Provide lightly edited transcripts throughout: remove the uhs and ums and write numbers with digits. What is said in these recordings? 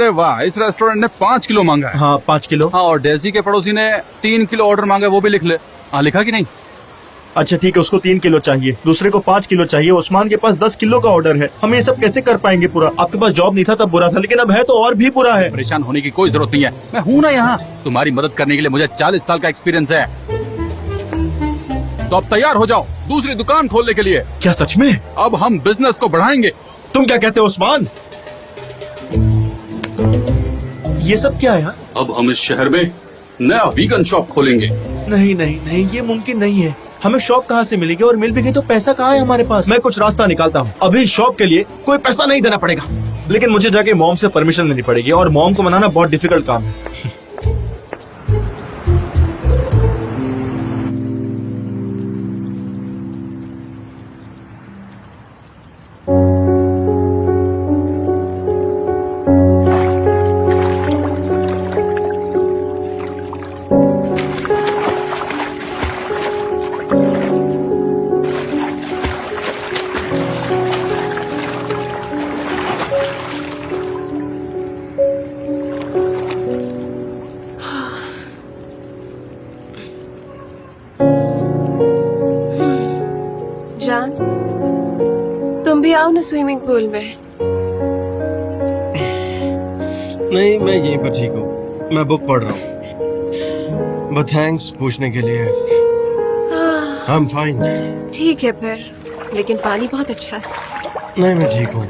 अरे वाह, इस रेस्टोरेंट ने 5 किलो मांगा है। हाँ 5 किलो। हाँ, और डेजी के पड़ोसी ने 3 किलो ऑर्डर मांगा, वो भी लिख ले। हाँ, लिखा कि नहीं? अच्छा ठीक है, उसको 3 किलो चाहिए, दूसरे को 5 किलो चाहिए। उस्मान के पास 10 किलो का ऑर्डर है। हम ये सब कैसे कर पाएंगे पूरा? आपके पास जॉब नहीं था तब बुरा था, लेकिन अब है तो और भी बुरा है। परेशान होने की कोई जरूरत नहीं है, मैं हूँ ना यहाँ। तुम्हारी मदद करने के लिए मुझे 40 साल का एक्सपीरियंस है। तो अब तैयार हो जाओ दूसरी दुकान खोलने के लिए। क्या सच में? अब हम बिजनेस को बढ़ाएंगे। तुम क्या कहते हो उस्मान? ये सब क्या है यार? अब हम इस शहर में नया वीगन शॉप खोलेंगे। नहीं नहीं नहीं, ये मुमकिन नहीं है। हमें शॉप कहाँ से मिलेगी? और मिल भी गई तो पैसा कहाँ है हमारे पास? मैं कुछ रास्ता निकालता हूँ। अभी शॉप के लिए कोई पैसा नहीं देना पड़ेगा, लेकिन मुझे जाके मॉम से परमिशन लेनी पड़ेगी, और मॉम को मनाना बहुत डिफिकल्ट काम है। जान, तुम भी आओ ना स्विमिंग पूल में। नहीं, मैं यहीं पर ठीक हूँ। मैं बुक पढ़ रहा हूँ। बट थैंक्स पूछने के लिए। I am fine. ठीक है फिर, लेकिन पानी बहुत अच्छा है। नहीं, मैं ठीक हूँ।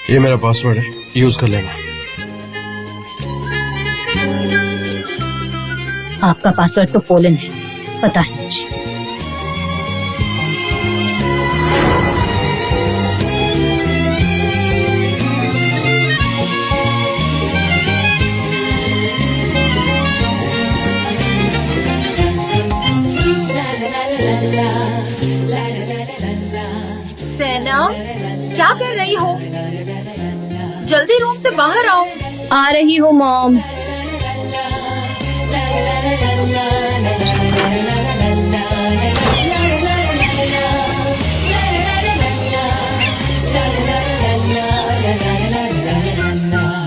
ये मेरा पासवर्ड है, यूज कर लेना। आपका पासवर्ड तो पोलन है, पता है मुझे। सेना, क्या कर रही हो? जल्दी रूम से बाहर आओ। आ रही हूँ मॉम।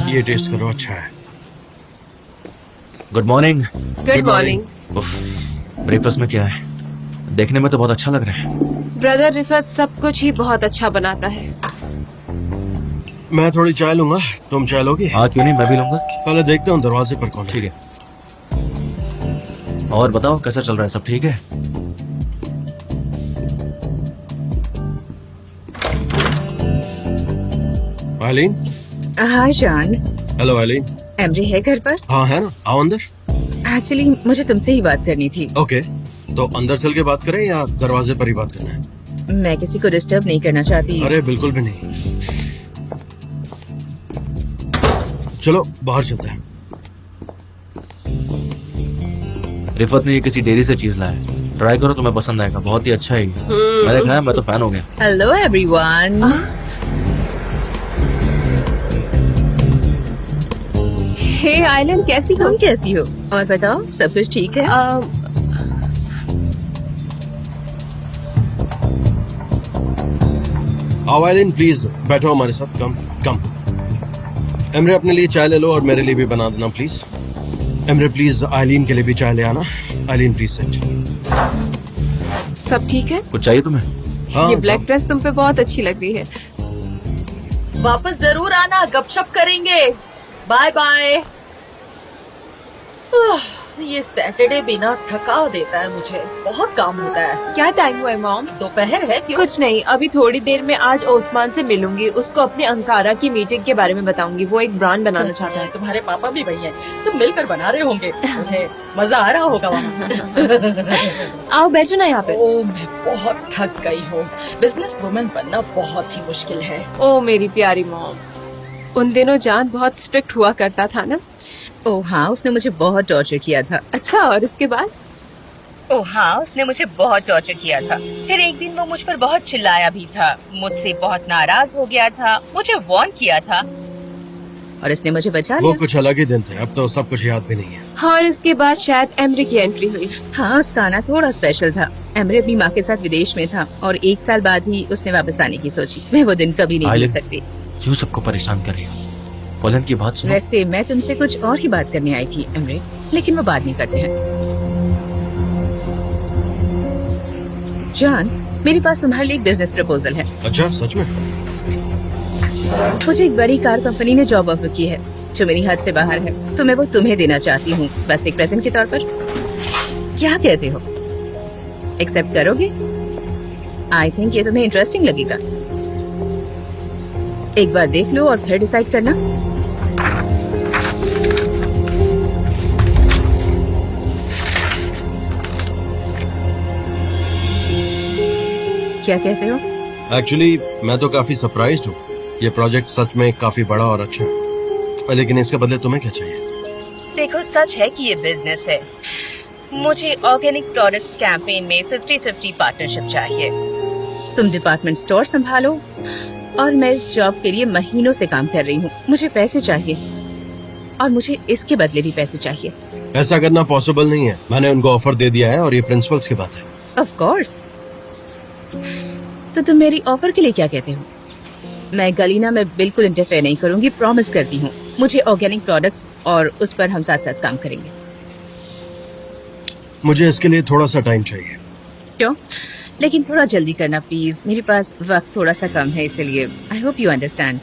ये टेस्ट करो, अच्छा है। Good morning. Good morning. Breakfast में क्या है? देखने में तो बहुत अच्छा लग रहा है। ब्रदर रिफत सब कुछ ही बहुत अच्छा बनाता है। मैं थोड़ी चाय लूंगा, तुम चाय लोगी? हाँ क्यों नहीं, मैं भी लूंगा। पहले देखता हूँ दरवाजे पर कौन है। ठीक है। और बताओ कैसा चल रहा है, सब ठीक है? आइलीन। हाय जान। हेलो आइलीन। एमरी है घर पर? हाँ है ना, आओ अंदर। एक्चुअली मुझे तुमसे ही बात करनी थी। ओके, तो अंदर चल के बात करें या दरवाजे पर ही बात करना है? मैं किसी को डिस्टर्ब नहीं करना चाहती। अरे बिल्कुल भी नहीं। चलो बाहर चलते हैं। रिफत ने ये किसी डेयरी से चीज लाया है, ट्राई करो, तुम्हें पसंद आएगा, बहुत ही अच्छा है। मैंने खाया, मैं तो फैन हो गया। Hello everyone. हे आइलन, कैसी हो? तुम कैसी हो? और बताओ, सब कुछ ठीक है? आओ आइलीन, प्लीज बैठो हमारे साथ। कम कम। एमरे अपने लिए चाय ले लो और मेरे लिए भी बना देना प्लीज। एमरे प्लीज आइलीन के लिए भी चाय ले आना। आइलीन प्लीज सेट। सब ठीक है? कुछ चाहिए तुम्हें? हाँ, ये ब्लैक ड्रेस तुम पे बहुत अच्छी लग रही है। वापस जरूर आना, गपशप करेंगे। Bye bye. ये सैटरडे भी ना थका देता है मुझे, बहुत काम होता है। क्या टाइम हुआ है मॉम? दोपहर है क्यों? कुछ नहीं, अभी थोड़ी देर में आज ओस्मान से मिलूंगी, उसको अपने अंकारा की मीटिंग के बारे में बताऊंगी। वो एक ब्रांड बनाना चाहता है। तुम्हारे पापा भी वही हैं, सब मिलकर बना रहे होंगे। उन्हें मजा आ रहा होगा वहाँ। आओ बैठो ना यहाँ पे। ओ मैं बहुत थक गई हूँ। बिजनेस वुमन बनना बहुत ही मुश्किल है। ओ मेरी प्यारी मॉम, उन दिनों जान बहुत स्ट्रिक्ट हुआ करता था ना। ओह हाँ, उसने मुझे बहुत टॉर्चर किया था। अच्छा, और इसके बाद? ओह हाँ, उसने मुझे बहुत टॉर्चर किया था। फिर एक दिन वो मुझ पर बहुत चिल्लाया भी था, मुझसे बहुत नाराज हो गया था, मुझे वार्न किया था और इसने मुझे बचा वो लिया। कुछ अलग ही दिन थे, अब तो सब कुछ याद भी नहीं है। हाँ, और इसके बाद शायद एमरी की एंट्री हुई। हाँ, उसका आना थोड़ा स्पेशल था। एमरे अपनी माँ के साथ विदेश में था और 1 साल बाद ही उसने वापस आने की सोची। मैं वो दिन कभी नहीं भूल सकती। क्यों सबको परेशान कर रही हो? पोलैंड की बात सुनो। वैसे मैं तुमसे कुछ और ही बात करने आई थी एमरे, लेकिन वो बाद में करते हैं। जॉन, मेरे पास तुम्हारे लिए एक बिजनेस प्रपोजल है। अच्छा, सच में? मुझे एक बड़ी कार कंपनी ने जॉब ऑफर की है जो मेरी हद से बाहर है, तो मैं वो तुम्हें देना चाहती हूँ, बस एक प्रेजेंट के तौर पर। क्या कहते हो, एक्सेप्ट करोगे? आई थिंक ये तुम्हें इंटरेस्टिंग लगेगा। एक बार देख लो और फिर डिसाइड करना। क्या कहते हो? एक्चुअली मैं तो काफी सरप्राइज्ड हूँ। ये प्रोजेक्ट सच में काफी बड़ा और अच्छा है, लेकिन इसके बदले तुम्हें क्या चाहिए? देखो, सच है कि ये बिजनेस है। मुझे ऑर्गेनिक प्रोडक्ट्स कैंपेन में 50-50 पार्टनरशिप चाहिए। तुम डिपार्टमेंट स्टोर संभालो और मैं इस जॉब के लिए महीनों से काम कर रही हूँ। मुझे पैसे चाहिए और मुझे इसके बदले भी पैसे चाहिए। ऐसा करना पॉसिबल नहीं है। मैंने उनको ऑफर दे दिया है और ये प्रिंसिपल्स की बात है। Of course. तो तुम मेरी ऑफर के लिए क्या कहते हो? मैं गलीना में बिल्कुल इंटरफेयर नहीं करूंगी, प्रॉमिस करती हूँ। मुझे ऑर्गेनिक प्रोडक्ट्स और उस पर हम साथ साथ काम करेंगे। मुझे इसके लिए थोड़ा सा टाइम चाहिए। क्यों? लेकिन थोड़ा जल्दी करना प्लीज, मेरे पास वक्त थोड़ा सा कम है, इसलिए I hope you understand.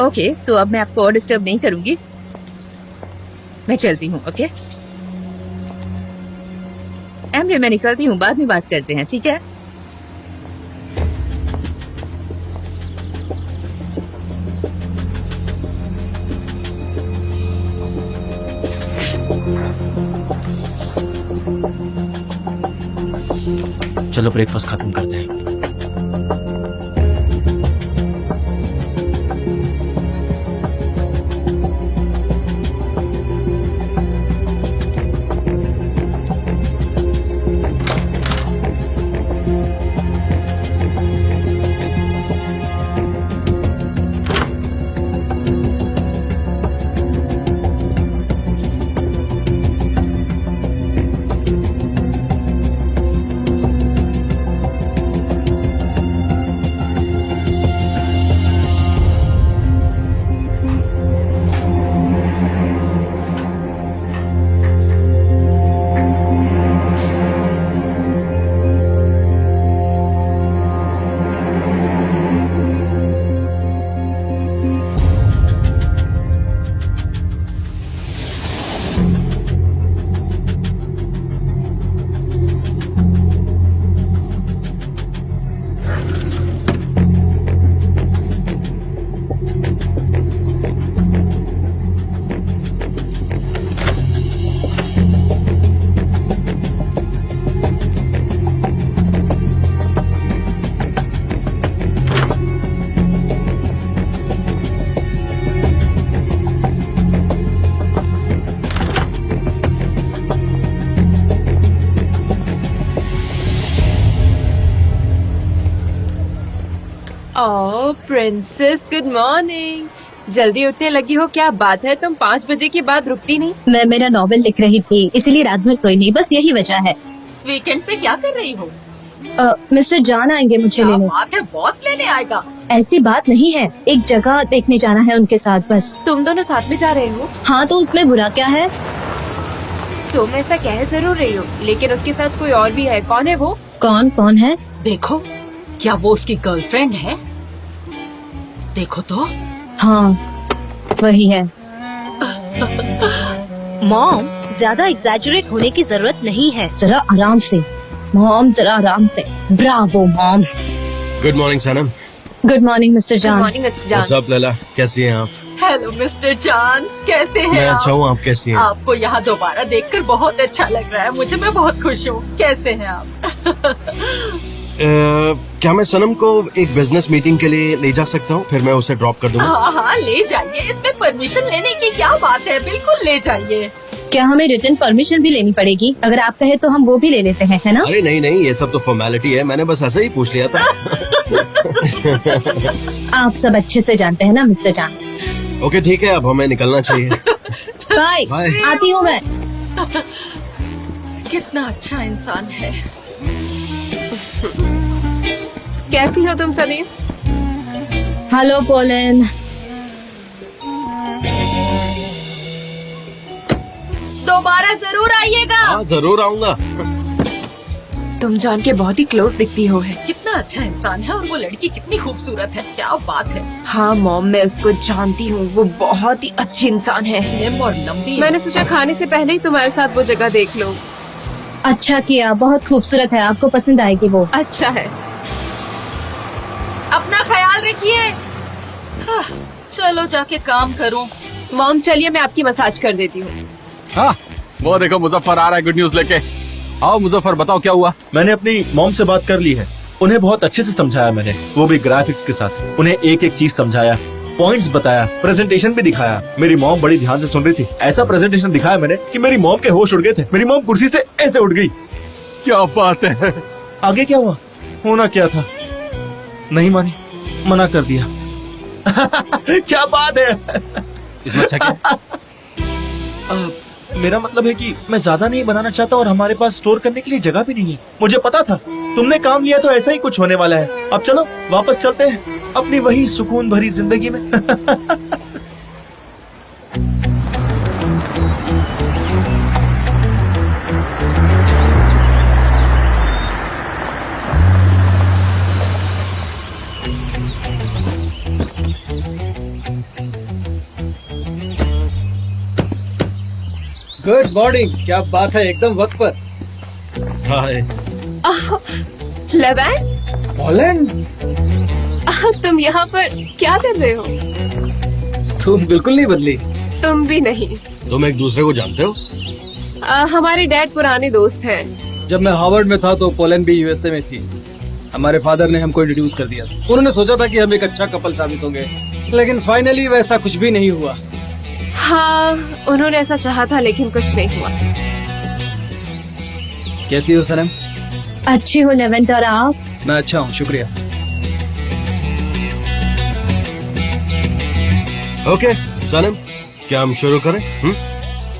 Okay, तो अब मैं आपको और डिस्टर्ब नहीं करूंगी, मैं चलती हूँ। ओके एमरे, मैं निकलती हूँ, बाद में बात करते हैं, ठीक है? चलो ब्रेकफास्ट खत्म करते हैं। ओह प्रिंसेस, गुड मॉर्निंग। जल्दी उठने लगी हो, क्या बात है? तुम 5 बजे के बाद रुकती नहीं। मैं मेरा नॉवेल लिख रही थी, इसीलिए रात भर सोई नहीं, बस यही वजह है। वीकेंड पे क्या कर रही हो? मिस्टर जॉन आएंगे मुझे क्या लेने। बात है, बॉस लेने आएगा? ऐसी बात नहीं है, एक जगह देखने जाना है उनके साथ बस। तुम दोनों साथ में जा रहे हो? हाँ, तो उसमें बुरा क्या है? तुम ऐसा कह जरूर रही हो, लेकिन उसके साथ कोई और भी है। कौन है वो? कौन है? देखो, क्या वो उसकी गर्लफ्रेंड है? देखो तो। हाँ, वही है। मॉम, ज्यादा एग्जैजरेट होने की जरूरत नहीं है, जरा आराम से। मॉम, जरा आराम से। Bravo mom. गुड मॉर्निंग सनम। गुड मॉर्निंग मिस्टर गुड जान। मॉर्निंग मिस्टर जान। व्हाट्स अप लैला, कैसी हैं आप? हेलो मिस्टर जान, कैसे मैं हैं अच्छा आप? हूँ, आप कैसी हैं? आपको यहाँ दोबारा देखकर बहुत अच्छा लग रहा है मुझे। मैं बहुत खुश हूँ। कैसे हैं आप? क्या मैं सनम को एक बिजनेस मीटिंग के लिए ले जा सकता हूँ? फिर मैं उसे ड्रॉप कर दूंगा। हाँ हाँ, ले जाइए। इसमें परमिशन लेने की क्या बात है, बिल्कुल ले जाइए। क्या हमें रिटर्न परमिशन भी लेनी पड़ेगी? अगर आप कहे तो हम वो भी ले लेते हैं, है ना? अरे नहीं नहीं, ये सब तो फॉर्मेलिटी है, मैंने बस ऐसे ही पूछ लिया था। आप सब अच्छे से जानते हैं ना मिस्टर जान। ओके ठीक है, अब हमें निकलना चाहिए। बाय। बाय। आती हूँ मैं। कितना अच्छा इंसान है। कैसी हो तुम सलीम? Hello pollen. दोबारा जरूर आइएगा। हाँ जरूर आऊंगा। तुम जान के बहुत ही क्लोज दिखती हो है। कितना अच्छा इंसान है और वो लड़की कितनी खूबसूरत है, क्या बात है। हाँ मॉम, मैं उसको जानती हूँ, वो बहुत ही अच्छी इंसान है। स्लिम और लंबी। मैंने सोचा खाने से पहले ही तुम्हारे साथ वो जगह देख लो। अच्छा किया, बहुत खूबसूरत है, आपको पसंद आएगी वो। अच्छा है। अपना ख्याल रखिए। हाँ, चलो जाके काम करूं। मॉम चलिए मैं आपकी मसाज कर देती हूँ। हाँ, वो देखो मुजफ्फर आ रहा है गुड न्यूज लेके। आओ मुजफ्फर, बताओ क्या हुआ? मैंने अपनी मॉम से बात कर ली है। उन्हें बहुत अच्छे से समझाया मैंने, वो भी ग्राफिक्स के साथ। उन्हें एक एक चीज समझाया, पॉइंट्स बताया, प्रेजेंटेशन भी दिखाया। मेरी मॉम बड़ी ध्यान से सुन रही थी। ऐसा प्रेजेंटेशन दिखाया मैंने कि मेरी मॉम के होश उड़ गए थे। मेरी मॉम कुर्सी से ऐसे उठ गई। क्या बात है? आगे क्या हुआ? होना क्या था, नहीं मानी, मना कर दिया। क्या बात है। इसमें अच्छा क्या? मेरा मतलब है कि मैं ज्यादा नहीं बनाना चाहता और हमारे पास स्टोर करने के लिए जगह भी नहीं है। मुझे पता था तुमने काम लिया तो ऐसा ही कुछ होने वाला है। अब चलो वापस चलते हैं अपनी वही सुकून भरी जिंदगी में। गुड मॉर्निंग, क्या बात है, एकदम वक्त पर। हाय। लेवैंड, पोलैंड, तुम यहाँ पर क्या कर रहे हो? तुम बिल्कुल नहीं बदली। तुम भी नहीं। तुम एक दूसरे को जानते हो? हमारे डैड पुराने दोस्त हैं। जब मैं हार्वर्ड में था तो पोलैंड भी यूएसए में थी। हमारे फादर ने हमको इंट्रोड्यूस कर दिया। उन्होंने सोचा था कि हम एक अच्छा कपल साबित होंगे, लेकिन फाइनली वैसा कुछ भी नहीं हुआ। हाँ, उन्होंने ऐसा चाहा था लेकिन कुछ नहीं हुआ। कैसी हो सनम? अच्छी हो लेवेंट, और आप? मैं अच्छा हूँ, शुक्रिया। ओके सनम, क्या हम शुरू करें?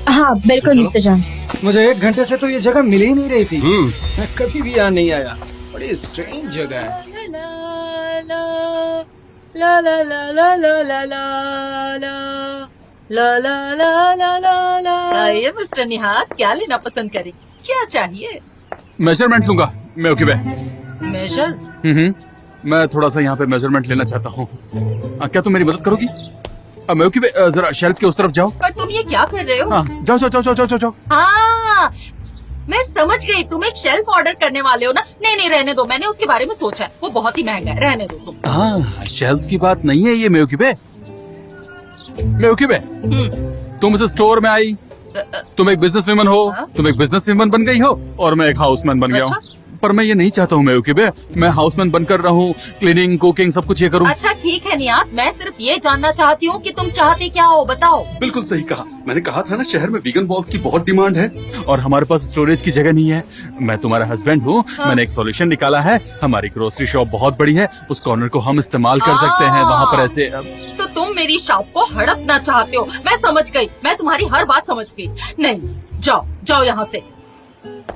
हाँ बिल्कुल चलो। मिस्टर जान। मुझे 1 घंटे से तो ये जगह मिल ही नहीं रही थी। हम्म। मैं कभी भी यहाँ नहीं आया। बड़ी स्ट्रेंज जगह है। आइए मिस्टर निहात, क्या लेना पसंद करेंगे, क्या चाहिए? मेजरमेंट लूंगा मैं। Okay measure? मैं थोड़ा सा यहाँ पे मेजरमेंट लेना चाहता हूँ। क्या तुम मेरी मदद करोगी? मैं ओके जरा शेल्फ के उस तरफ जाओ। पर तुम ये क्या कर रहे हो? हाँ, जाओ जाओ जाओ जाओ जाओ जाओ। हाँ, मैं समझ गई, तुम एक शेल्फ ऑर्डर करने वाले हो ना। नहीं नहीं, रहने दो, मैंने उसके बारे में सोचा है, वो बहुत ही महंगा है, रहने दो तुम। हाँ, शेल्फ्स की बात नहीं है ये मेओकिबे। मेओकिबे, तुम इस स्टोर में आई, तुम एक बिजनेस वुमन हो, तुम एक बिजनेस वुमन बन गई हो और मैं एक हाउसमैन बन गया हूँ। पर मैं ये नहीं चाहता हूँ मेओकिबे, मैं हाउसमैन बनकर रहूँ, क्लीनिंग कुकिंग सब कुछ ये करूँ। अच्छा ठीक है नियात, मैं सिर्फ ये जानना चाहती हूँ कि तुम चाहते क्या हो, बताओ। बिल्कुल सही कहा, मैंने कहा था ना शहर में वीगन बॉल्स की बहुत डिमांड है और हमारे पास स्टोरेज की जगह नहीं है। मैं तुम्हारा हस्बैंड हूँ। मैंने एक सॉल्यूशन निकाला है। हमारी ग्रोसरी शॉप बहुत बड़ी है, उस कॉर्नर को हम इस्तेमाल कर सकते हैं। वहाँ पर ऐसे तो तुम मेरी शॉप को हड़पना चाहते हो, मैं समझ गई, मैं तुम्हारी हर बात समझ गई। नहीं, जाओ जाओ यहाँ से,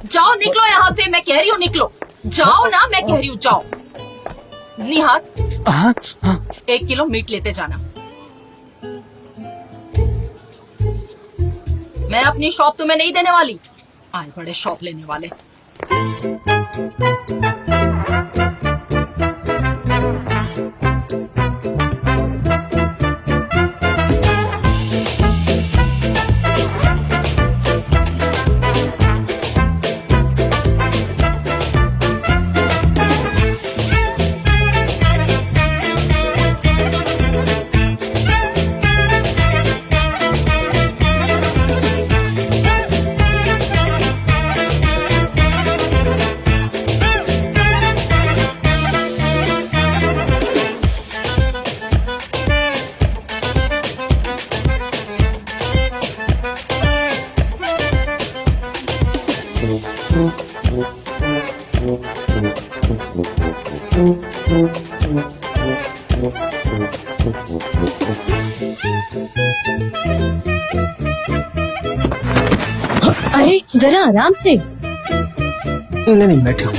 जाओ, निकलो यहाँ से, मैं कह रही हूँ निकलो, जाओ ना, मैं कह रही हूँ जाओ। निहात, 1 किलो मीट लेते जाना। मैं अपनी शॉप तुम्हें नहीं देने वाली। आए बड़े शॉप लेने वाले। अरे जरा आराम से। नहीं मैं ठीक हूँ।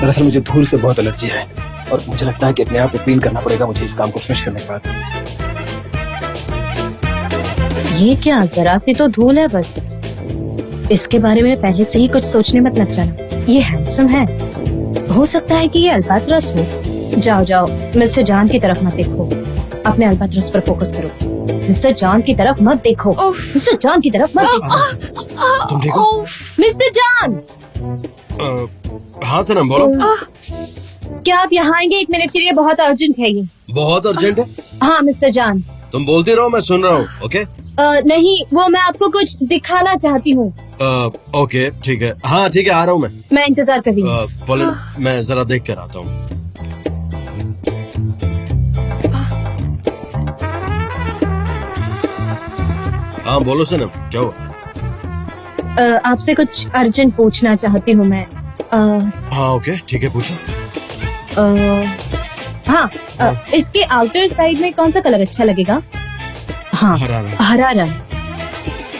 दरअसल मुझे धूल से बहुत एलर्जी है और मुझे लगता है कि अपने आप को क्लीन करना पड़ेगा मुझे इस काम को फिनिश करने के बाद। ये क्या, जरा सी तो धूल है बस। इसके बारे में पहले से ही कुछ सोचने मत लग जाना। ये हैंडसम है, हो सकता है कि ये अल्बाट्रस हो। जाओ जाओ, मिस्टर जान की तरफ मत देखो, अपने अल्बाट्रस पर फोकस करो। मिस्टर जान की तरफ मत देखो, मिस्टर जान की तरफ मत देखो। तुम ठीक हो? मिस्टर जान, हाँ सनम बोलो। क्या आप यहाँ आएंगे 1 मिनट के लिए? बहुत अर्जेंट है ये। बहुत अर्जेंट है? हाँ मिस्टर जान। तुम बोलती रहो, मैं सुन रहा हूँ। ओके नहीं, वो मैं आपको कुछ दिखाना चाहती हूँ। ओके ठीक है, हाँ ठीक है, आ रहा हूँ मैं इंतजार कर रही हूँ। पोलन, मैं जरा देख कर आता हूँ। हाँ बोलो सनम, क्या हुआ? आपसे कुछ अर्जेंट पूछना चाहती हूँ मैं। हाँ ओके ठीक है, पूछो। हाँ, इसके आउटर साइड में कौन सा कलर अच्छा लगेगा? हाँ, हरा रंग। हरा रंग।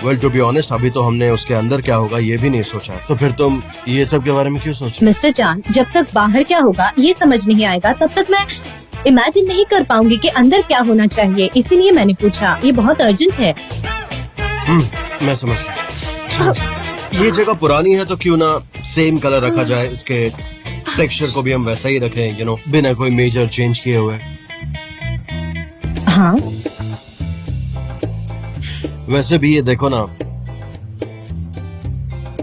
वेल टू बी ऑनेस्ट, अभी तो हमने उसके अंदर क्या होगा ये भी नहीं सोचा, तो फिर तुम ये सब के बारे में क्यों सोच रहे मिस्टर जान, जब तक बाहर क्या होगा ये समझ नहीं आएगा तब तक मैं इमेजिन नहीं कर पाऊंगी कि अंदर क्या होना चाहिए। इसीलिए मैंने पूछा, ये बहुत अर्जेंट है। मैं समझ गया। ये जगह पुरानी है तो क्यों ना सेम कलर रखा जाए, इसके टेक्सचर को भी हम वैसा ही रखें, यू नो, बिना कोई मेजर चेंज किए हुए। हाँ, वैसे भी ये देखो ना,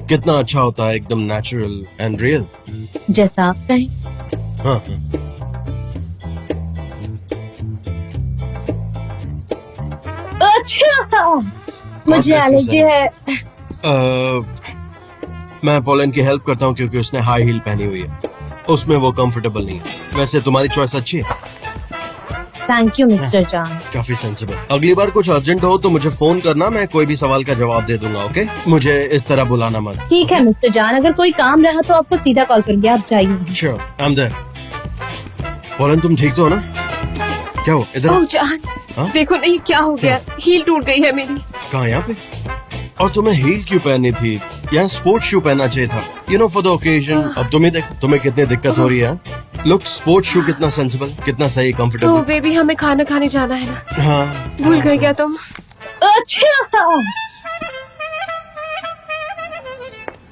कितना अच्छा होता है, एकदम नेचुरल एंड रियल। जैसा आप कहें। हाँ अच्छा, मुझे एलर्जी है। मैं पोलन की हेल्प करता हूँ क्योंकि उसने हाई हील पहनी हुई है, उसमें वो कंफर्टेबल नहीं है। वैसे तुम्हारी चॉइस अच्छी है। थैंक यू मिस्टर जान। काफी सेंसिबल। अगली बार कुछ अर्जेंट हो तो मुझे फोन करना, मैं कोई भी सवाल का जवाब दे दूंगा। ओके, मुझे इस तरह बुलाना मत। ठीक है मिस्टर जान, अगर कोई काम रहा तो आपको सीधा कॉल करूंगी, आप जाइए। Sure, I am there. पोलन तुम ठीक तो हो ना? क्या हो इधर? ओह जान, हाँ? देखो नहीं क्या हो गया, हील टूट गई है मेरी। कहाँ, यहाँ पे? और तुम्हें हील क्यों पहननी थी? यहाँ स्पोर्ट्स शू पहनना चाहिए था, you know, for the occasion. अब तुम्हें देख, तुम्हें कितनी दिक्कत हो रही है। लुक, स्पोर्ट्स शू कितना सेंसिबल, कितना सही, ओह कंफर्टेबल। बेबी, हमें खाना खाने जाना है ना, हाँ, भूल गए क्या तुम? अच्छा,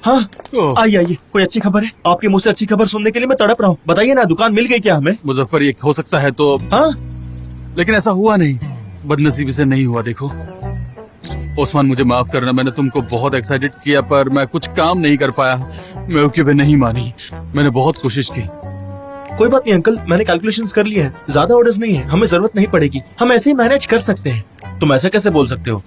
हाँ ओह, आइए आइए, कोई अच्छी खबर है? आपके मुंह से अच्छी खबर सुनने के लिए मैं तड़प रहा हूँ। बताइए ना, दुकान मिल गई क्या हमें? मुजफ्फर, ये हो सकता है तो, हाँ, लेकिन ऐसा हुआ नहीं, बदनसीबी से नहीं हुआ। देखो ओस्मान, मुझे माफ करना, मैंने तुमको बहुत एक्साइटेड किया पर मैं कुछ काम नहीं कर पाया। मैं भी नहीं मानी, मैंने बहुत कोशिश की। कोई बात नहीं अंकल, मैंने कैलकुलेशंस कर लिए हैं, ज्यादा ऑर्डर्स नहीं है, हमें जरूरत नहीं पड़ेगी, हम ऐसे ही मैनेज कर सकते हैं। तुम ऐसा कैसे बोल सकते हो?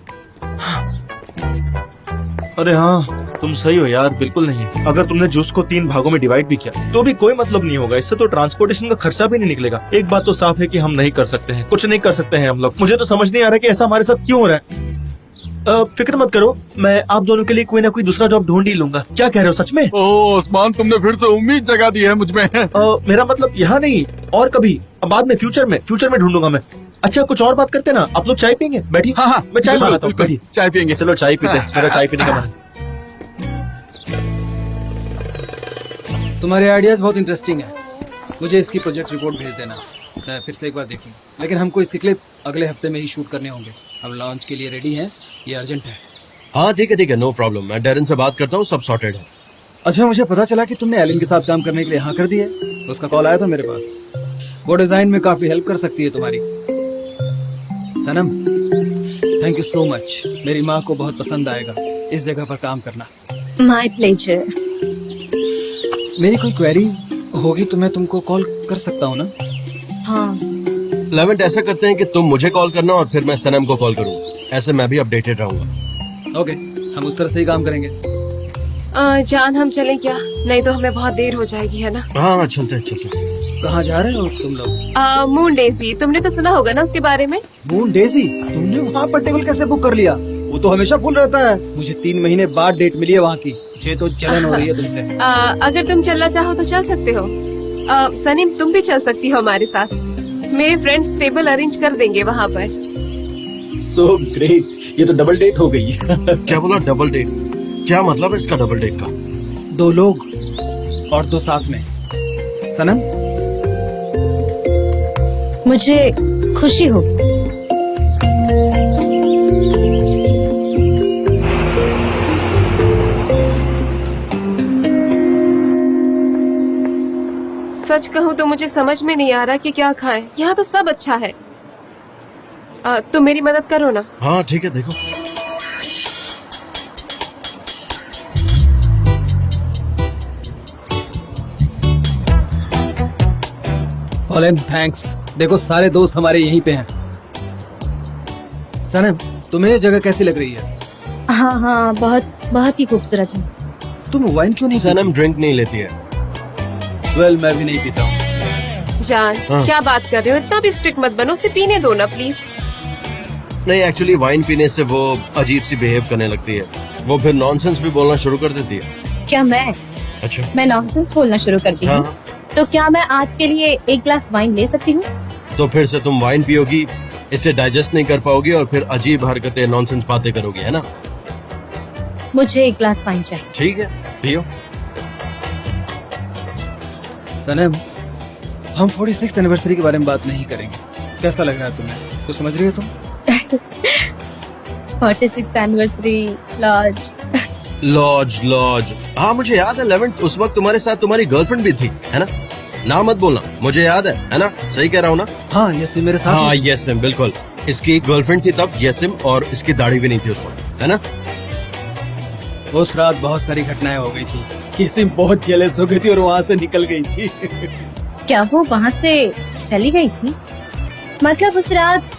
अरे हाँ, तुम सही हो यार, बिल्कुल नहीं। अगर तुमने जूस को 3 भागों में डिवाइड भी किया तो भी कोई मतलब नहीं होगा, इससे तो ट्रांसपोर्टेशन का खर्चा भी नहीं निकलेगा। एक बात तो साफ है कि हम नहीं कर सकते हैं, कुछ नहीं कर सकते हैं हम लोग। मुझे तो समझ नहीं आ रहा कि ऐसा हमारे साथ क्यों हो रहा है। फिक्र मत करो, मैं आप दोनों के लिए कोई ना कोई दूसरा जॉब ढूंढ ही लूंगा। क्या कह रहे हो, सच में? ओह ओस्मान, तुमने फिर से उम्मीद जगा दी है मुझ में। मेरा मतलब यहाँ नहीं, और कभी बाद में, फ्यूचर में ढूंढूंगा मैं। अच्छा, कुछ और बात करते ना, आप लोग चाय पियेंगे? बैठिए। हाँ हाँ, मैं चाय बिल्कुल, मंगाता हूँ, बिल्कुल, बैठिए। चाय पियेंगे। चलो चाय पीते हैं, मेरा चाय पीने का मन है। तुम्हारे आइडियाज बहुत इंटरेस्टिंग है। मुझे इसकी प्रोजेक्ट रिपोर्ट भेज देना, मैं फिर से एक बार देखूँ। लेकिन हमको इसकी क्लिप अगले हफ्ते में ही शूट करने होंगे। हम लॉन्च के लिए रेडी हैं, ये अर्जेंट है। हाँ ठीक है, नो प्रॉब्लम। मैं डेरन से बात करता हूँ, सब सॉर्टेड है। अच्छा, मुझे पता चला कि तुमने एलिन के साथ काम करने के लिए हाँ कर दी है। उसका कॉल आया था मेरे पास, वो डिजाइन में काफी हेल्प कर सकती है तुम्हारी। सनम, थैंक यू सो मच। मेरी माँ को बहुत पसंद आएगा इस जगह पर काम करना। My pleasure. मेरी कोई क्वेरीज होगी तो मैं तुमको कॉल कर सकता हूँ ना? हाँ, लेवेंट, ऐसा करते हैं कि तुम मुझे कॉल करना और फिर मैं सनम को कॉल करूँ, ऐसे मैं भी अपडेटेड रहूंगा। ओके, हम उस तरह से ही काम करेंगे। जान, हम चलें क्या? नहीं तो हमें बहुत देर हो जाएगी, है ना? हाँ चलते हैं, चलते हैं। कहाँ जा रहे हो तुम लोग? मून डेजी, तुमने तो सुना होगा ना उसके बारे में? मून डेजी, तुमने वहाँ पर टेबल कैसे बुक कर लिया? वो तो हमेशा फुल रहता है। मुझे 3 महीने बाद डेट मिली है वहाँ की। मुझे तो जलन हो रही है तुमसे। अगर तुम चलना चाहो तो चल सकते हो। सनीम तुम भी चल सकती हो हमारे साथ। मेरे फ्रेंड्स टेबल अरेंज कर देंगे वहाँ पर। सो ग्रेट, ये तो डबल डेट हो गई। क्या बोला डबल डेट? क्या मतलब है इसका डबल डेट का? 2 लोग और 2 साथ में। सनम, मुझे खुशी होगी। सच कहूँ तो मुझे समझ में नहीं आ रहा कि क्या खाएं। यहाँ तो सब अच्छा है। तुम मेरी मदद करो ना। हाँ ठीक है, देखो। Colin thanks. देखो सारे दोस्त हमारे यहीं पे हैं। सनम, तुम्हें ये जगह कैसी लग रही है? हाँ हाँ, बहुत बहुत ही खूबसूरत है। तुम वाइन क्यों नहीं सनम ड्रिंक नहीं लेती है। वेल, मैं भी नहीं पीता हूँ। जान, हाँ। क्या बात कर रहे हो? इतना भी स्ट्रिक्ट मत बनो, उसे पीने दो ना प्लीज। नहीं, एक्चुअली वाइन पीने से वो अजीब सी बिहेव करने लगती है। वो फिर नॉनसेंस भी बोलना शुरू कर देती है। क्या मैं अच्छा। नॉनसेंस बोलना शुरू करती हूँ? हाँ। तो क्या मैं आज के लिए 1 ग्लास वाइन ले सकती हूँ? तो फिर से तुम वाइन पियोगी, इसे डाइजेस्ट नहीं कर पाओगी और फिर अजीब हरकतें नॉनसेंस बातें करोगी, है ना? मुझे 1 ग्लास वाइन चाहिए। ठीक है, पियो। सनम, हम 46th एनिवर्सरी के बारे में बात नहीं करेंगे। कैसा लग रहा है तुम्हें? तो समझ रही हो तुम? 46th anniversary laws. लॉज। हाँ मुझे याद है 11th उस वक्त तुम्हारे साथ तुम्हारी गर्लफ्रेंड भी थी, है ना? ना मत बोलना, मुझे याद है ना? सही कह रहा हूँ ना? हाँ, यसीम मेरे साथ। हाँ यसिम, बिल्कुल। इसकी गर्लफ्रेंड थी तब, यसिम, और इसकी दाढ़ी भी नहीं थी उस वक्त, है ना? उस रात बहुत सारी घटनाएं हो गई थी। यसीम बहुत जेलस हो गई थी और वहाँ से निकल गई थी। क्या वो वहाँ से चली गई थी? मतलब उस रात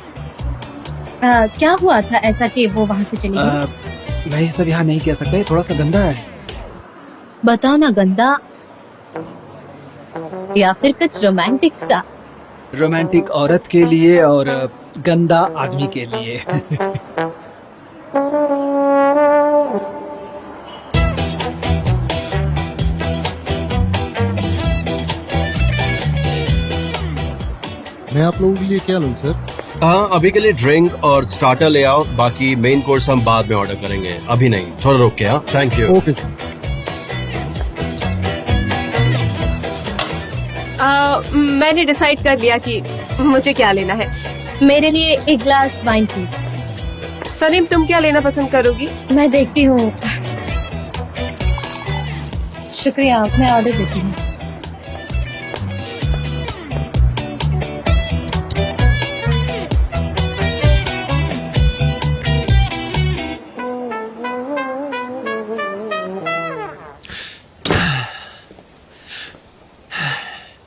क्या हुआ था ऐसा कि वो वहाँ से चली गई? मैं ये सब यहाँ नहीं कह सकता, ये थोड़ा सा गंदा है। बताओ ना, गंदा या फिर कुछ रोमांटिक सा? रोमांटिक औरत के लिए और गंदा आदमी के लिए। मैं आप लोगों के लिए क्या लूं सर? हाँ अभी के लिए ड्रिंक और स्टार्टर ले आओ, बाकी मेन कोर्स हम बाद में ऑर्डर करेंगे, अभी नहीं, थोड़ा रुक के। हाँ थैंक यू। Okay sir. मैंने डिसाइड कर लिया कि मुझे क्या लेना है। मेरे लिए 1 ग्लास वाइन प्लीज। सलीम तुम क्या लेना पसंद करोगी? मैं देखती हूँ। शुक्रिया, मैं ऑर्डर देती हूँ।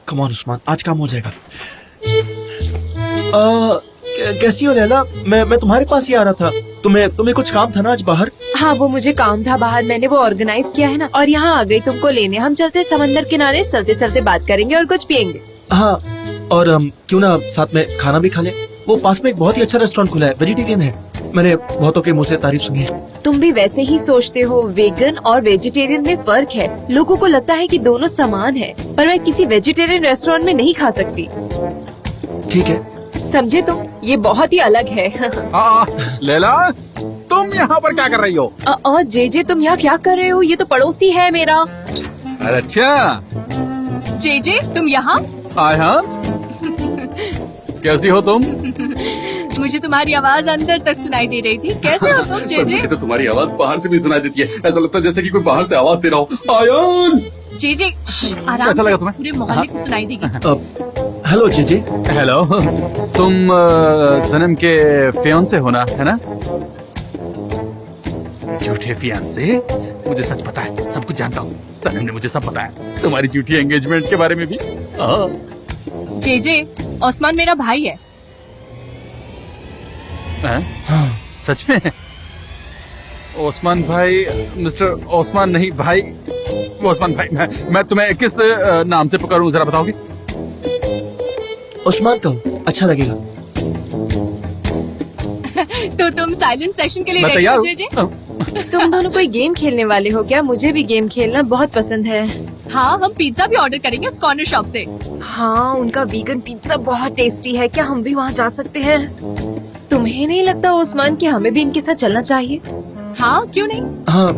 कम ऑन उस्मान, आज काम हो जाएगा। कैसी हो लैला? मैं तुम्हारे पास ही आ रहा था। तुम्हें कुछ काम था ना आज बाहर? हाँ वो मुझे काम था बाहर, मैंने वो ऑर्गेनाइज किया है ना, और यहाँ आ गई तुमको लेने। हम चलते समंदर किनारे, चलते चलते बात करेंगे और कुछ पियेंगे। हाँ, और क्यों ना साथ में खाना भी खा ले। वो पास में एक बहुत ही अच्छा रेस्टोरेंट खुला है, वेजिटेरियन है। मैंने बहुतों के मुंह से तारीफ सुनी है। तुम भी वैसे ही सोचते हो। वेगन और वेजिटेरियन में फर्क है। लोगों को लगता है कि दोनों समान है, पर मैं किसी वेजिटेरियन रेस्टोरेंट में नहीं खा सकती। ठीक है, समझे तुम? ये बहुत ही अलग है। लैला, तुम यहाँ पर क्या कर रही हो? और जे तुम यहाँ क्या कर रहे हो? ये तो पड़ोसी है मेरा। अरे अच्छा, जे तुम यहाँ? आए हाँ। कैसी हो तुम? मुझे तुम्हारी आवाज अंदर तक सुनाई दे रही थी। कैसे हो तुम जे? मुझे तो तुम्हारी आवाज बाहर से भी सुनाई देती है। ऐसा लगता है जैसे कि कोई बाहर से आवाज दे रहा हो। आयन, जे आराम कैसा से, लगा तुम्हें? पूरे मोहल्ले को सुनाई देगी। हेलो जीजी। हेलो, तुम सनम के फियांसे हो ना, है ना? झूठे फियांसे? मुझे सच पता है, सब कुछ जानता हूँ। सनम ने मुझे सब बताया, तुम्हारी झूठी एंगेजमेंट के बारे में भी। जे ओस्मान मेरा भाई है। हाँ, सच में? ओस्मान भाई? मिस्टर ओस्मान नहीं भाई, ओस्मान भाई। मैं तुम्हें किस नाम से पुकारूं, जरा बताओगे? उस्मान कहो, अच्छा लगेगा। तो तुम साइलेंट सेशन के लिए मैं ready तैयार हो, हूँ। जेजे? तुम दोनों कोई गेम खेलने वाले हो क्या? मुझे भी गेम खेलना बहुत पसंद है। हाँ, हम पिज्जा भी ऑर्डर करेंगे उस कॉर्नर शॉप से। हाँ, उनका वीगन पिज्जा बहुत टेस्टी है। क्या हम भी वहाँ जा सकते हैं? तुम्हें नहीं लगता उस्मान कि हमें भी इनके साथ चलना चाहिए? हाँ, क्यों नहीं? हाँ,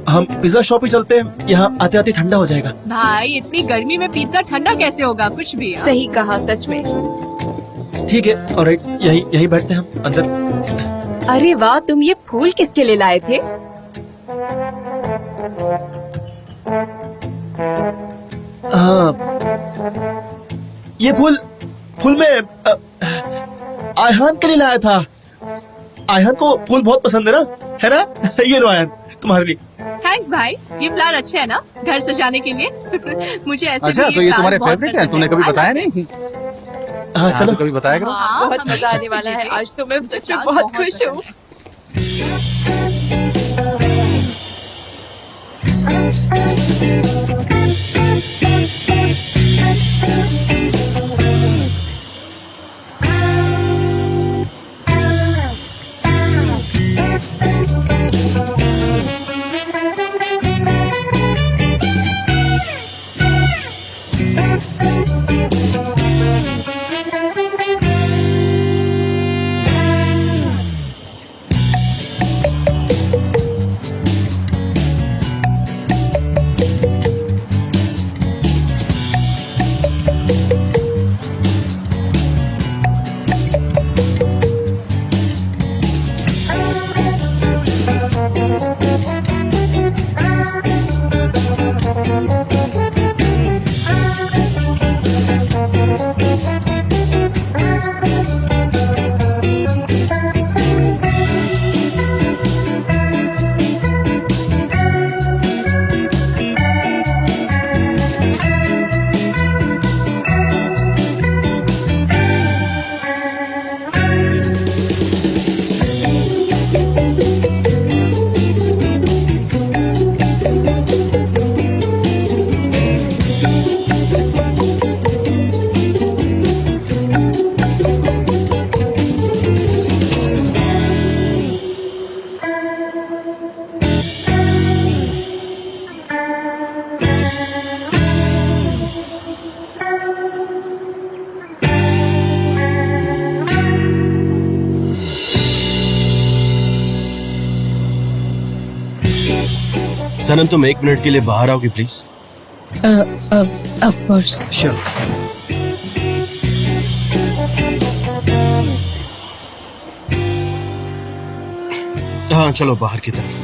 हम पिज्जा शॉप ही चलते हैं, यहाँ आते आते ठंडा हो जाएगा। भाई इतनी गर्मी में पिज्जा ठंडा कैसे होगा? कुछ भी हाँ। सही कहा, सच में। ठीक है, ऑलराइट, यहीं बैठते हैं हम अंदर। अरे वाह, तुम ये फूल किसके लिए लाए थे? हाँ, ये फूल मैं आयहान के लिए लाया था। आयहान को फूल बहुत पसंद है ना? ये लो आयहान, तुम्हारे लिए। थैंक्स भाई, ये फ्लावर अच्छे है ना घर सजाने के लिए? मुझे ऐसे अच्छा, भी तो ये flowers तुम्हारे बहुत फेवरेट है? पसंद तुमने कभी I बताया love नहीं? हाँ, हाँ, चलो। तो कभी बताया करो। हाँ, बहुत हमेशा मजा आने से वाला है। जीजे। आज तो मैं मुझे सच में flowers बहुत खुश पसंद हूँ। है। सनम, तुम 1 मिनट के लिए बाहर आओगे प्लीज? Of course. श्योर। हाँ, चलो बाहर की तरफ।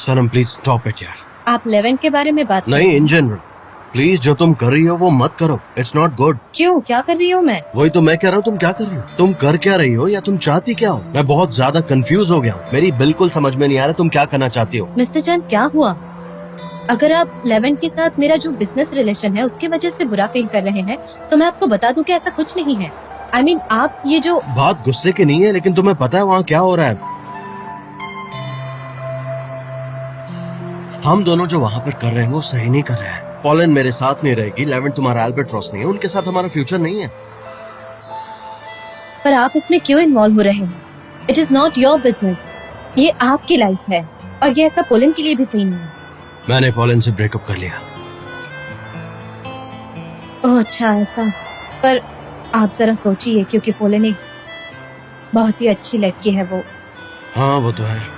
सनम प्लीज स्टॉप इट यार। आप 11 के बारे में बात नहीं, इन जनरल प्लीज, जो तुम कर रही हो वो मत करो। It's not good. क्यों? क्या कर रही हूँ मैं? वही तो मैं कह रहा हूँ, तुम क्या कर रही हो? तुम कर क्या रही हो या तुम चाहती क्या हो? मैं बहुत ज्यादा कंफ्यूज हो गया हूँ। मेरी बिल्कुल समझ में नहीं आ रहा तुम क्या करना चाहती हो। मिस्टर चंद, क्या हुआ? अगर आप 11 के साथ मेरा जो बिजनेस रिलेशन है उसकी वजह से बुरा फील कर रहे हैं तो मैं आपको बता दूं कि ऐसा कुछ नहीं है। I mean, आप ये जो बात गुस्से की नहीं है, लेकिन तुम्हें पता है वहाँ क्या हो रहा है? हम दोनों जो वहाँ पर कर रहे हैं वो सही नहीं कर रहे हैं। पॉलन मेरे साथ नहीं रहेगी, 11 तुम्हारा अल्बाट्रॉस नहीं है, उनके साथ हमारा फ्यूचर नहीं है। पर आप इसमें क्यों इन्वॉल्व हो रहे हैं? It is not your business. ये आपकी लाइफ है और ये ऐसा पोलन के लिए भी सही नहीं है। मैंने पॉलन से ब्रेकअप कर लिया। ओह अच्छा, ऐसा। पर आप जरा सोचिए, क्योंकि पोलन एक बहुत ही अच्छी लड़की है वो। हाँ वो तो है।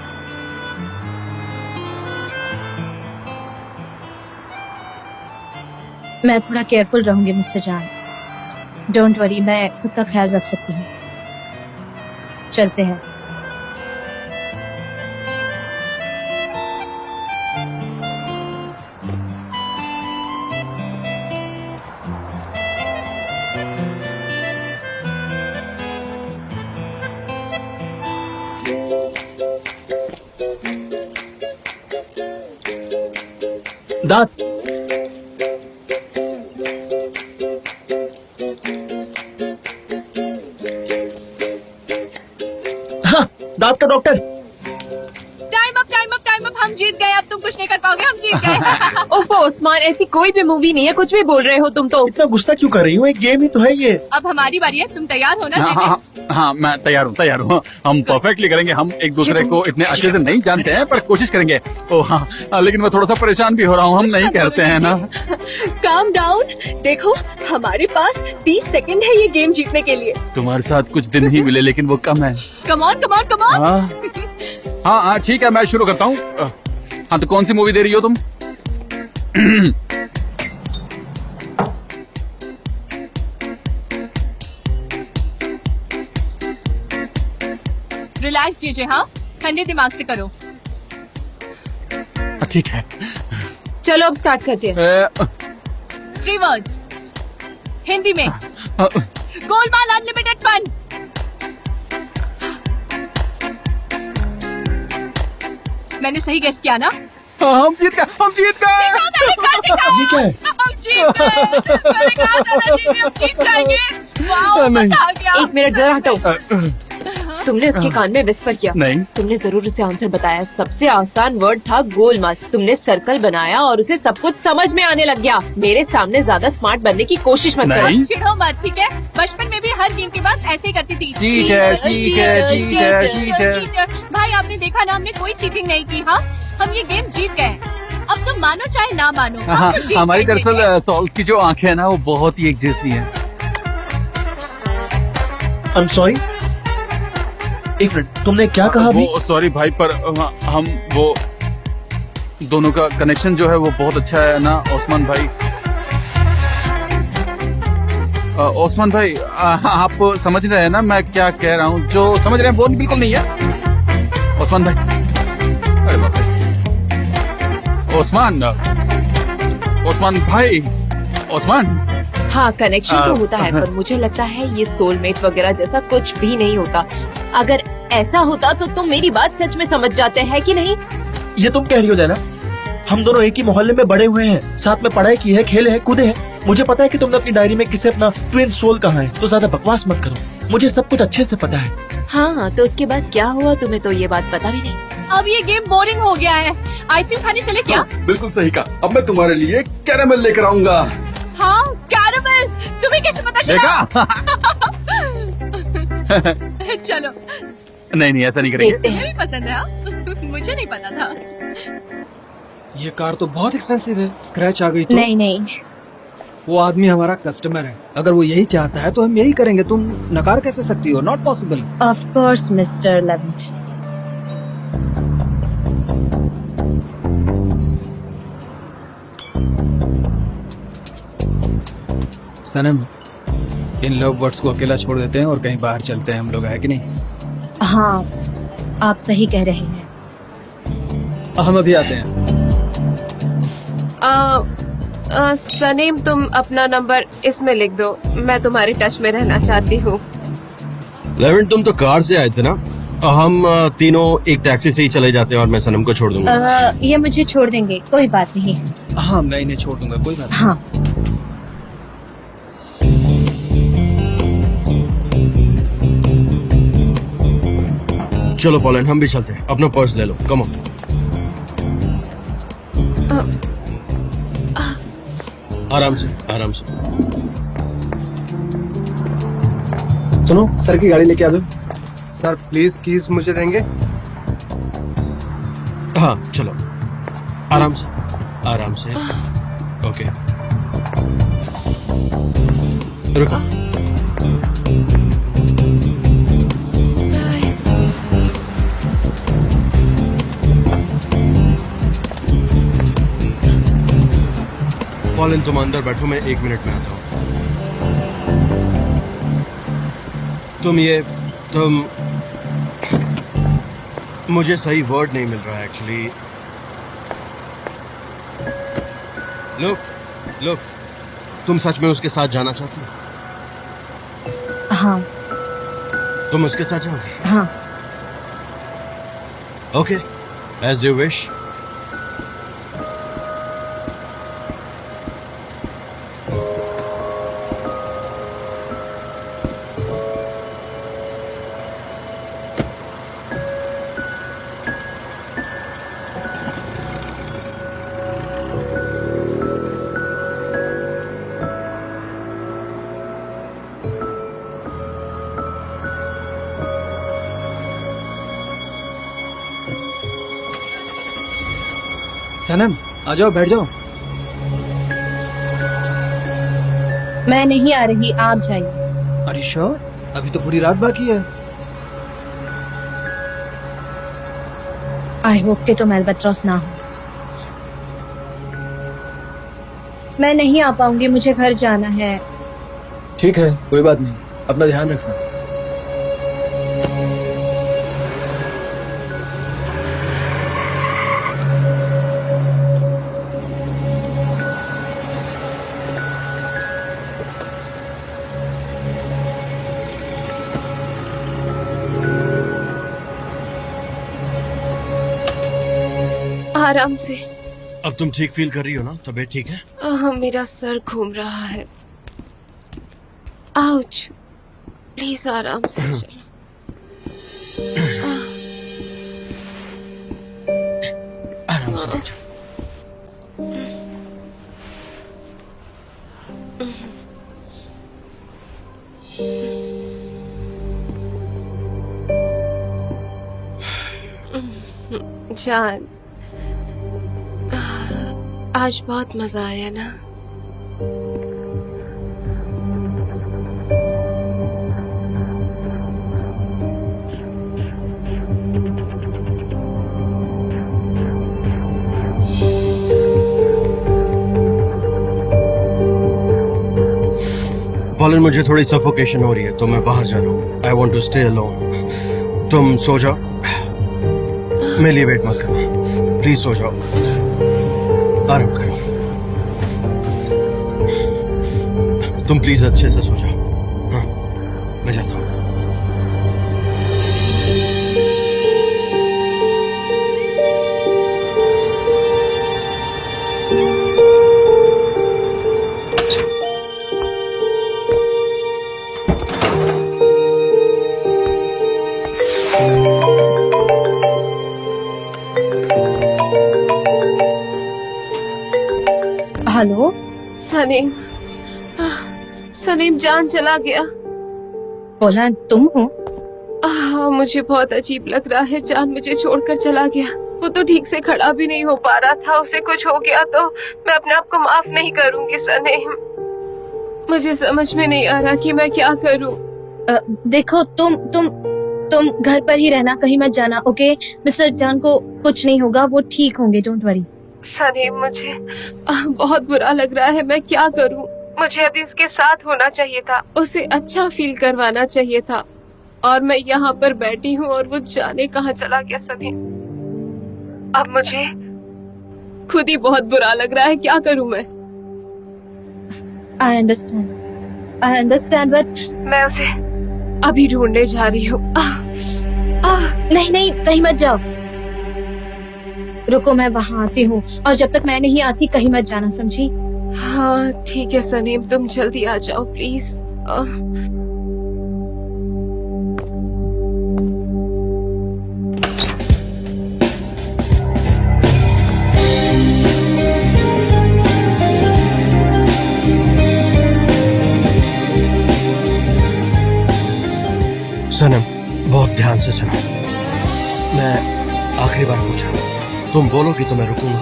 मैं थोड़ा केयरफुल रहूंगी मिस्टर जान। डोंट वरी, मैं खुद का ख्याल रख सकती हूँ। चलते हैं। दांत। हाँ, दांत का डॉक्टर। टाइम अप हम जीत गए, अब तुम कुछ नहीं कर पाओगे, हम जीत गए। ओफो उस्मान, ऐसी कोई भी मूवी नहीं है, कुछ भी बोल रहे हो तुम तो। इतना गुस्सा क्यों कर रही हो? एक गेम ही तो है ये। अब हमारी बारी है, तुम तैयार हो ना हाँ जीजे? हाँ हाँ, मैं तैयार हूँ। हम परफेक्टली करेंगे। हम एक दूसरे को इतने अच्छे से नहीं जानते हैं, पर कोशिश करेंगे। ओ हाँ, लेकिन मैं थोड़ा सा परेशान भी हो रहा हूँ। हम नहीं कहते हैं ना। Calm down. देखो हमारे पास 30 सेकंड है ये गेम जीतने के लिए। तुम्हारे साथ कुछ दिन ही मिले, लेकिन वो कम है। Come on come on come on. हाँ हाँ ठीक है, मैं शुरू करता हूँ। हाँ तो कौन सी मूवी दे रही हो तुम? रिलैक्स जीजे, हाँ ठंडे दिमाग से करो। ठीक है। चलो अब स्टार्ट करते हैं। 3 वर्ड्स हिंदी में। Golmaal unlimited fun. मैंने सही गेस किया ना? हम जीत गए, हम जीत गए। ये क्या है? हम जीत गए। मैंने कहा था ना जीते, हम जीत जाएंगे। वाओ, मजा आ गया। एक मिनट जरा हटो। तुमने उसके कान में विस्पर किया? नहीं। तुमने जरूर उसे आंसर बताया। सबसे आसान वर्ड था गोलमाल। तुमने सर्कल बनाया और उसे सब कुछ समझ में आने लग गया। मेरे सामने ज्यादा स्मार्ट बनने की कोशिश मत करो। नहीं। चिढ़ो मत, ठीक है? बचपन में भी हर गेम के बाद ऐसे ही करती थी। Cheater, cheater, cheater, cheater. भाई आपने देखा ना, हमने कोई चीटिंग नहीं की। हाँ, हम ये गेम जीत गए। अब तुम मानो चाहे ना मानो, हम हाँ, तो जीत हमारी गए। दरअसल सॉल्स की जो आंखें हैं ना, वो बहुत ही एक जैसी हैं। I am sorry. एक मिनट, तुमने क्या कहा अभी? वो सॉरी भाई, पर हम वो दोनों का कनेक्शन जो है वो बहुत अच्छा है ना ओस्मान भाई। ओस्मान भाई, आप समझ रहे हैं ना मैं क्या कह रहा हूँ? जो समझ रहे हैं वो बिल्कुल नहीं है ओस्मान भाई। अरे बाप रे। ओस्मान भाई, ओस्मान। हाँ, कनेक्शन तो होता है, पर मुझे लगता है ये सोलमेट वगैरह जैसा कुछ भी नहीं होता। अगर ऐसा होता तो तुम मेरी बात सच में समझ जाते हैं कि नहीं? ये तुम कह रही हो देना? हम दोनों एक ही मोहल्ले में बड़े हुए हैं, साथ में पढ़ाई की है, खेले हैं, कूदे हैं। मुझे पता है कि तुमने अपनी डायरी में किसे अपना ट्विन सोल कहा है, तो ज्यादा बकवास मत करो। मुझे सब कुछ अच्छे से पता है। हाँ, तो उसके बाद क्या हुआ? तुम्हें तो ये बात पता भी नहीं। अब ये गेम बोरिंग हो गया है। आइसक्रीम खाने चले क्या? बिल्कुल सही कहा। अब मैं तुम्हारे लिए कैरामल लेकर आऊंगा। हाँ, कैरामल। तुम्हें कैसे पता चला? चलो। नहीं ऐसा नहीं करेंगे। देखते हैं। तुम्हें भी पसंद है? हाँ? मुझे नहीं पता था। ये कार तो बहुत एक्सपेंसिव है। स्क्रैच आ गई तो? नहीं नहीं, वो आदमी हमारा कस्टमर है। अगर वो यही चाहता है तो हम यही करेंगे। तुम नकार कैसे सकती हो? Not possible. Of course mister Levant. Sanam, in love birds को अकेला छोड़ देते हैं और कहीं बाहर चलते हैं हम लोग, है कि नहीं? हाँ, आप सही कह रहे हैं। हम अभी आते हैं। सनीम, तुम अपना नंबर इसमें लिख दो। मैं तुम्हारे टच में रहना चाहती हूँ। लेवेंट, तुम तो कार से आए थे ना? हम तीनों एक टैक्सी से ही चले जाते हैं और मैं सनम को छोड़ दूंगा। ये मुझे छोड़ देंगे, कोई बात नहीं है। हाँ, मैं इन्हें छोड़ दूंगा, कोई बात नहीं। हाँ, चलो पॉलन, हम भी चलते हैं। अपना पर्स ले लो, कम ऑन। आराम से, आराम से। सुनो, सर की गाड़ी लेके आ दो। सर प्लीज कीज मुझे देंगे? हाँ चलो, आराम से, आराम से। ओके, रुको। पॉलन, तुम अंदर बैठो, मैं 1 मिनट में आता हूँ। तुम मुझे सही वर्ड नहीं मिल रहा है एक्चुअली। लुक, तुम सच में उसके साथ जाना चाहती हो? हाँ, तुम उसके साथ जाओगे? हाँ। Okay, as you wish. Sanam आ जाओ, बैठ जाओ। मैं नहीं आ रही, आप जाइए। अरे श्योर? अभी तो पूरी रात बाकी है। आई होप कि तुम अल्बाट्रॉस ना हो। मैं नहीं आ पाऊंगी, मुझे घर जाना है। ठीक है, कोई बात नहीं, अपना ध्यान रखना। आराम से। अब तुम ठीक फील कर रही हो ना? तबीयत ठीक है? मेरा सर घूम रहा है। आउच, प्लीज आराम से चलो। आराम से बैठो। जान, आज बहुत मजा आया ना? पॉलन, मुझे थोड़ी सफोकेशन हो रही है तो मैं बाहर जा रहा हूँ। I want to stay alone. तुम सो जाओ, मेरे लिए वेट मत करना। प्लीज सो जाओ, आराम करो। तुम प्लीज अच्छे से सो जाओ। हाँ, मैं जाता हूँ। हेलो सलीम, सलीम जान चला गया। पोलन, तुम हो? हाँ, मुझे बहुत अजीब लग रहा है। जान मुझे छोड़कर चला गया। वो तो ठीक से खड़ा भी नहीं हो पा रहा था। उसे कुछ हो गया तो मैं अपने आप को माफ नहीं करूंगी सलीम। मुझे समझ में नहीं आ रहा कि मैं क्या करूं। देखो, तुम घर पर ही रहना, कहीं मत जाना, ओके? मिस्टर जान को कुछ नहीं होगा, वो ठीक होंगे, डोंट वरी। सलीम, मुझे बहुत बुरा लग रहा है। मैं क्या करूं? मुझे अभी उसके साथ होना चाहिए था, उसे अच्छा फील करवाना चाहिए था, और मैं यहाँ पर बैठी हूँ और वो जाने कहाँ चला गया। सलीम, अब मुझे खुद ही बहुत बुरा लग रहा है। क्या करूं मैं? आई अंडरस्टैंड बट मैं उसे अभी ढूंढने जा रही हूँ। नहीं, कहीं मत जाओ। रुको, मैं वहाँ आती हूँ, और जब तक मैं नहीं आती कहीं मत जाना, समझी? हाँ ठीक है सलीम, तुम जल्दी आ जाओ प्लीज। सनम, बहुत ध्यान से सुनो। मैं आखिरी बार पूछ रहा हूँ, तुम बोलोगी तो मैं रुकूंगा,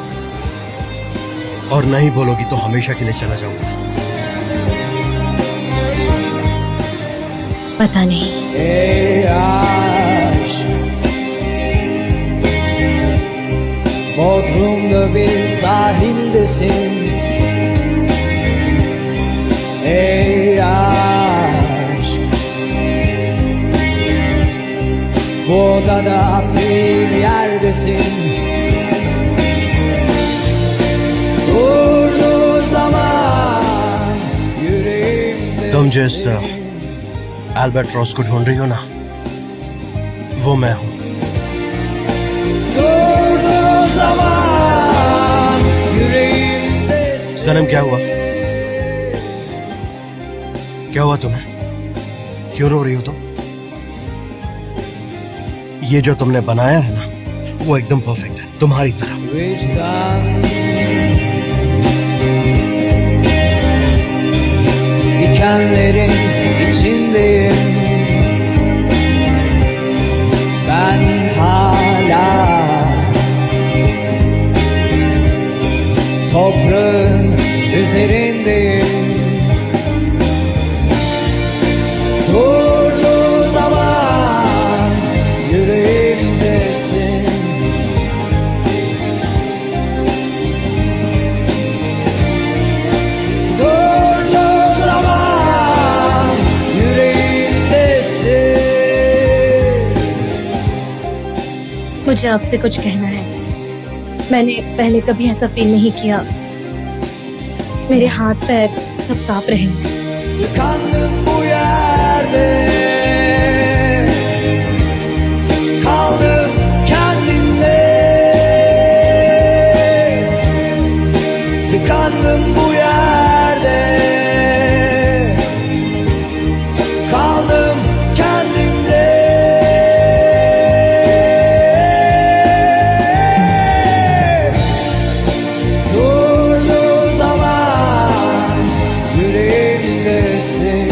और नहीं बोलोगी तो हमेशा के लिए चला जाऊंगा। पता नहीं। Bodrum'da bir sahildesin. Ey aşk, bu odada bir yerdesin. Durduğu zaman yüreğimde. तुम जिस अल्बाट्रॉस को ढूंढ रही हो ना, वो मैं हूँ। सनम, क्या हुआ? क्या हुआ तुम्हें? क्यों रो रही हो तुम? ये जो तुमने बनाया है ना, वो एकदम परफेक्ट है, तुम्हारी तरह। Dikenlerin içindeyim. Ben hala मुझे आपसे कुछ कहना है। मैंने पहले कभी ऐसा फील नहीं किया। मेरे हाथ पैर सब कांप रहे हैं। Tıkandım bu yerde, kaldım kendimde. Tıkandım bu yerde, kaldım kendimde. Durduğu zaman yüreğimdesin.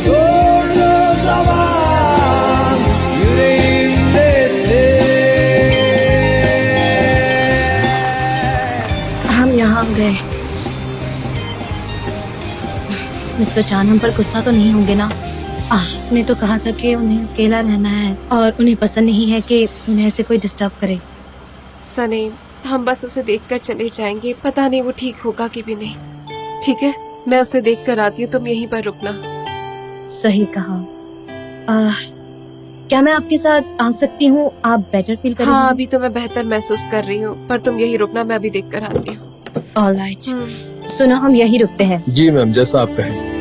Durduğu zaman yüreğimdesin. हम यहाँ गए। मिस्टर चानम पर गुस्सा तो नहीं होंगे ना? आपने तो कहा था कि उन्हें अकेला रहना है और उन्हें पसंद नहीं है कि उन्हें ऐसे कोई डिस्टर्ब करे। सनी, हम बस उसे देखकर चले जाएंगे। पता नहीं वो ठीक होगा कि भी नहीं। ठीक है, मैं उसे देखकर आती हूँ, तुम यहीं पर रुकना। सही कहा। क्या मैं आपके साथ आ सकती हूँ? आप बेटर फील करेंगे? हाँ, अभी तो मैं बेहतर महसूस कर रही हूँ, पर तुम यहीं रुकना, मैं अभी देखकर आती हूँ। ऑलराइट। सुनो, हम यहीं रुकते हैं। जी मैम, जैसा आप कहें।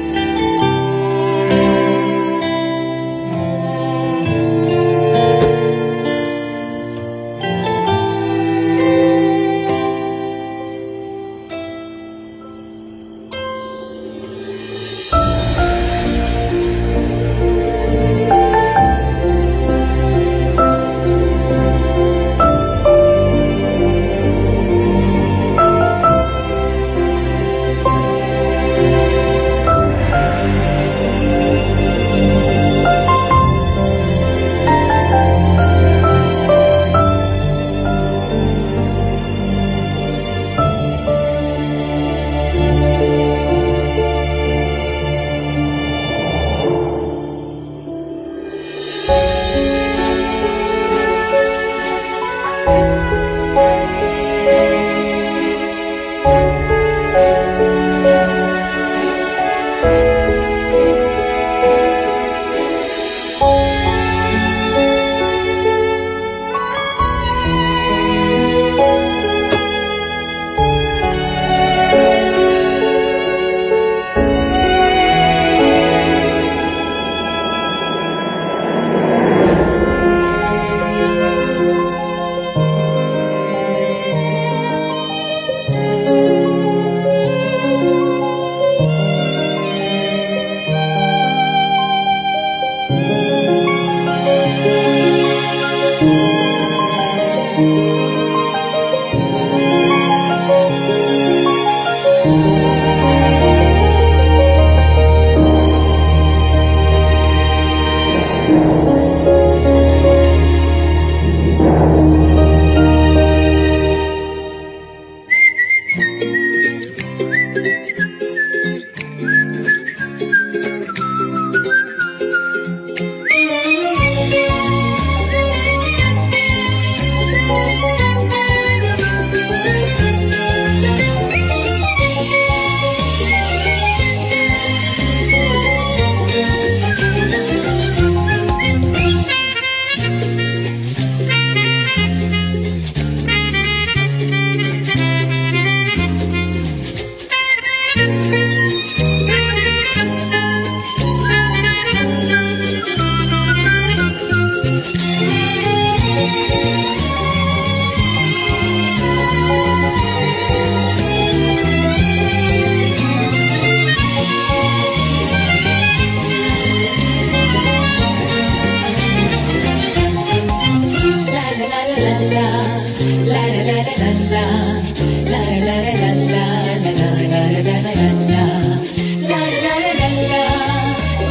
la la la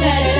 la